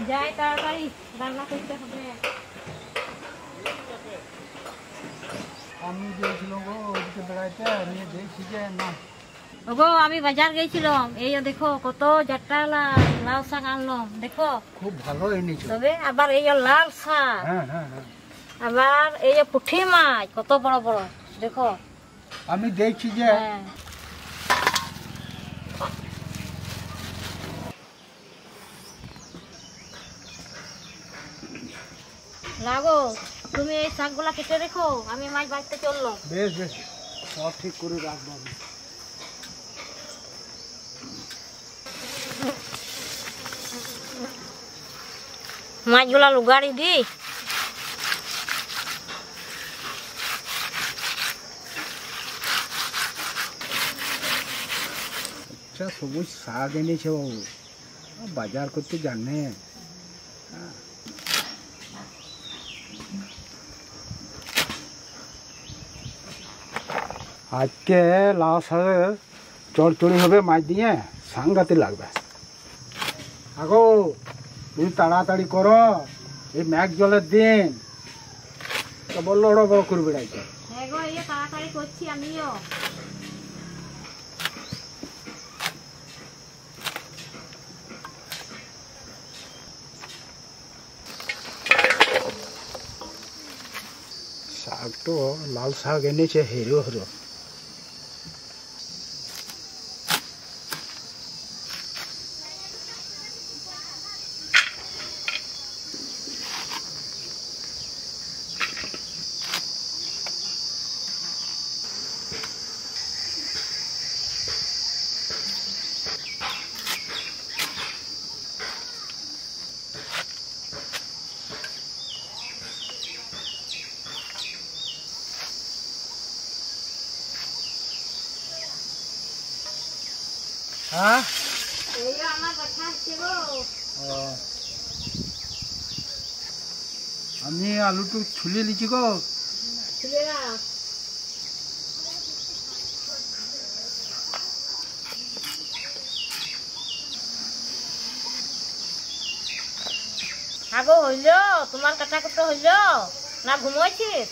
যাই তাড়াতাড়ি রান্না করতে হবে। আমি গিয়েছিলাম গো ওদিকে বেড়াইতে, নিয়ে দেখছি যে না। ওগো আমি বাজার গেছিলাম, এই দেখো কত জাট্টা লাল শাক আনলাম, দেখো খুব ভালো এনেছো। তবে আবার এই লাল শাক, হ্যাঁ হ্যাঁ হ্যাঁ, আবার এই পুঁটি মাছ কত বড় বড়, দেখো আমি দেখছি যে হ্যাঁ। লাগো তুমি এই শাকগুলা কেটে রেখো, আমি মাছ বাড়তে চললাম। বেশ বেশ, সব ঠিক করে রাখবো আমি। মাছগুলা লুগাড়ি দি। আচ্ছা সবুজ শাক এনেছে বাবু, বাজার করতে জানে। আজকে লাউ শাকে চড়চড়ি হবে মাছ দিয়ে, সাংঘাতে লাগবে। আগো তুমি তাড়াতাড়ি করো, এই ম্যাঘ জলের দিন কেবল লড় বড় করে বেড়াইছে। হ্যাঁ গো এই তাড়াতাড়ি করছি আমিও। শাক তো লাল শাক এনেছে হেরো হেরো। হ্যাঁ এই আমার কথা হচ্ছে গো। আমি আলুটু ছুলে লিছি গো। খুলে নাও। আগো হইলো তোমার কাটা কুটো হইলো না ঘুমাইছিস?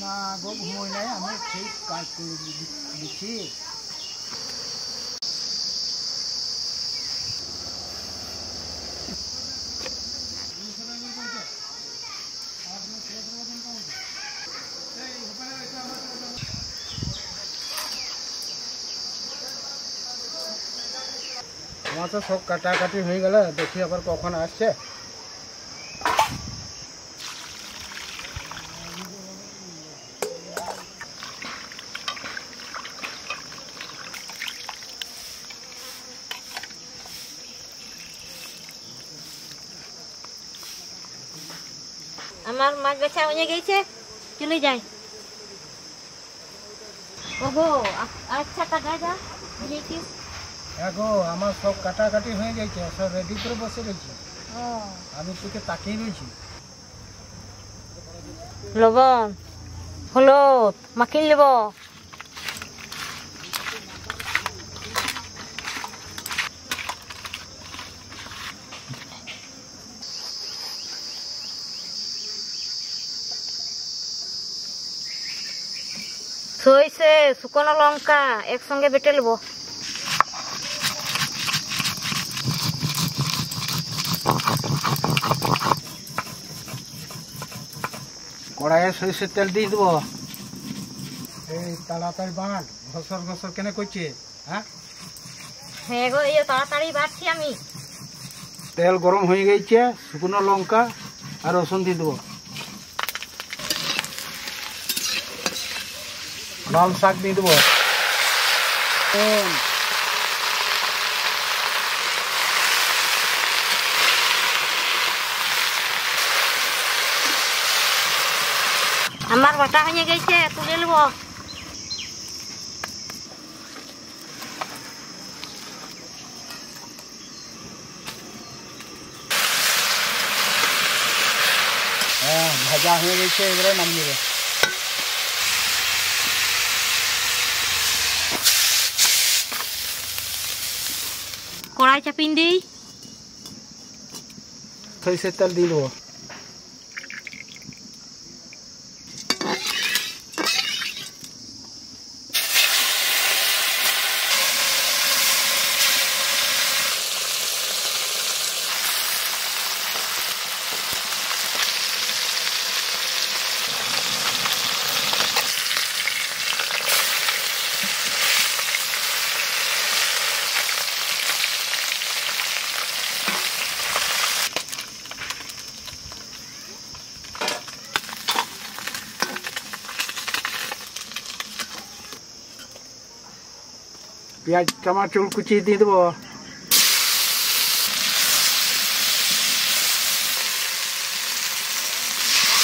না গো ঘুমোই নাই, আমি ঠিক কাজ করে দিচ্ছি। আমার তো সব কাটাকাটি হয়ে গেল, দেখি আবার কখন আসছে। আমার মাছ বেচা হয়ে গেছে, চলে যাই। ওগো আচ্ছা টাকা যা বুঝেছিস। দেখো আমার সব কাটাকাটি হয়ে গেছে, সব রেডি করে বসে রয়েছি, আমি তোকে তাকিয়ে রয়েছি। লবণ হলুদ মাখিয়ে নেব। সইছে শুকনো লঙ্কা একসঙ্গে বেটে নেব। কড়াইয়ে সরিষার তেল দিয়ে দেবো। এই তাড়াতাড়ি বাঁট, ঘসর ঘসর কেন করছে? হ্যাঁ হ্যাঁ গো এই তাড়াতাড়ি বাড়ছি আমি। তেল গরম হয়ে গেছে, শুকনো লঙ্কা আর রসুন দিয়ে দেবো। লাল শাক দিয়ে দেবো। আমার বাটা হয়ে গেছে, তুলে নেব। হ্যাঁ ভাজা হয়ে গেছে, এবারে নামিয়ে দেবো। কড়াই চাপিয়ে দিই। সরিষার তেল দিয়ে দেবো। পেঁয়াজ টমাটোর কুচি দিয়ে দেবো।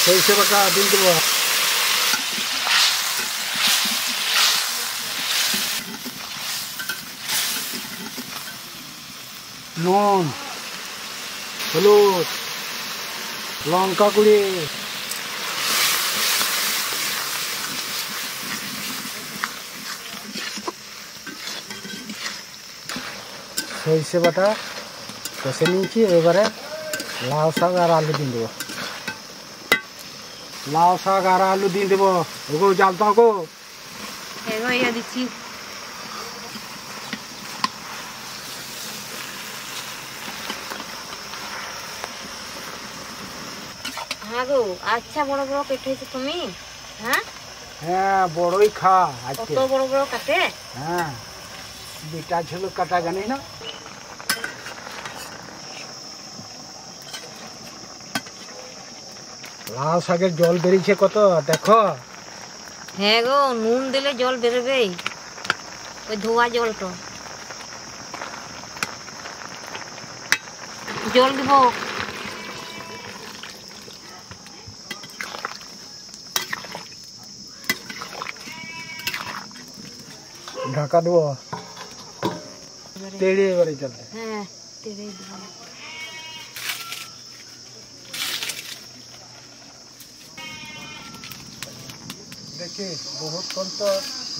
সরিষা বাটা দিয়ে দেবো। নুন, হলুদ, লঙ্কা গুঁড়ি, সরিষে বাটা কষে নিয়েছি। এবারে লাউ শাক আর আলু দিয়ে দেবো। লাউ শাক আর আলু দিয়ে দেবো। ওগো জাল দাও গো। দিচ্ছি। হ্যাঁ গো, আচ্ছা বড় বড় কেটেছো তুমি? হ্যাঁ হ্যাঁ, বড়ই খা। কত বড় বড় কাটে? হ্যাঁ, বিটা ছিল কাটা জানি না। লাউ শাকের জল বেরিয়েছে কত দেখো। হ্যাঁ গো, নুন দিলে জল বেরোবেই, ওই ধোয়া জলটা। জল দিব। ঢাকা দেবো। তেড়ে এবারে চলবে। হ্যাঁ, তেড়ে দিব। দেখি বহুতক্ষণ তো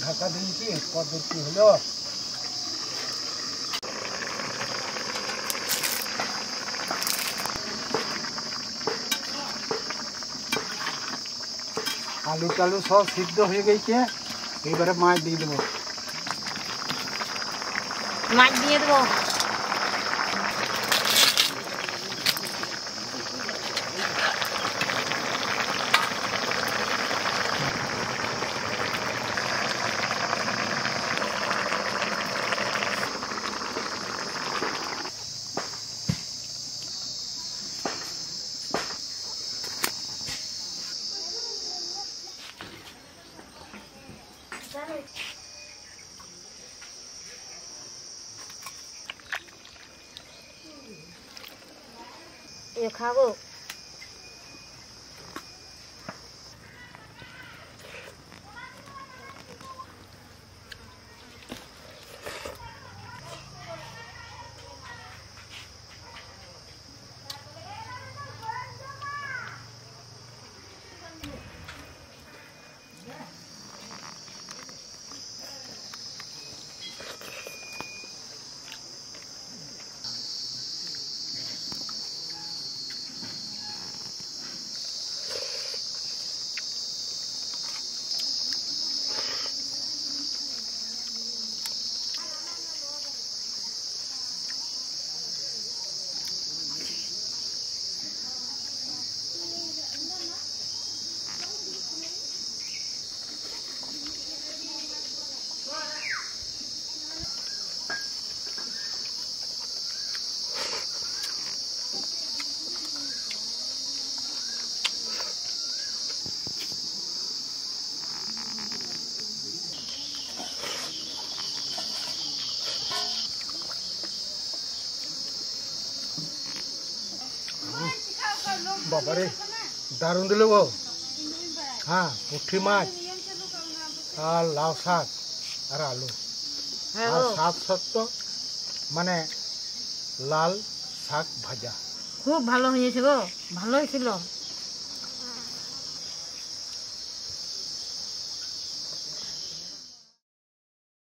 ঢাকা দিয়েছি, পদ্ধতি হলো। আলু টালু সব সিদ্ধ হয়ে গেছে। এবারে মাছ দিয়ে দেবো। মাছ দিয়ে দেবো। ये खाओ। বাবারে দারুণ দিল গো। হ্যাঁ, পুঁটি মাছ আর লাউ শাক আর আলু আর শাক সত্য মানে লাল শাক ভাজা। খুব ভালো হয়েছে গো, ভালো হয়েছিল।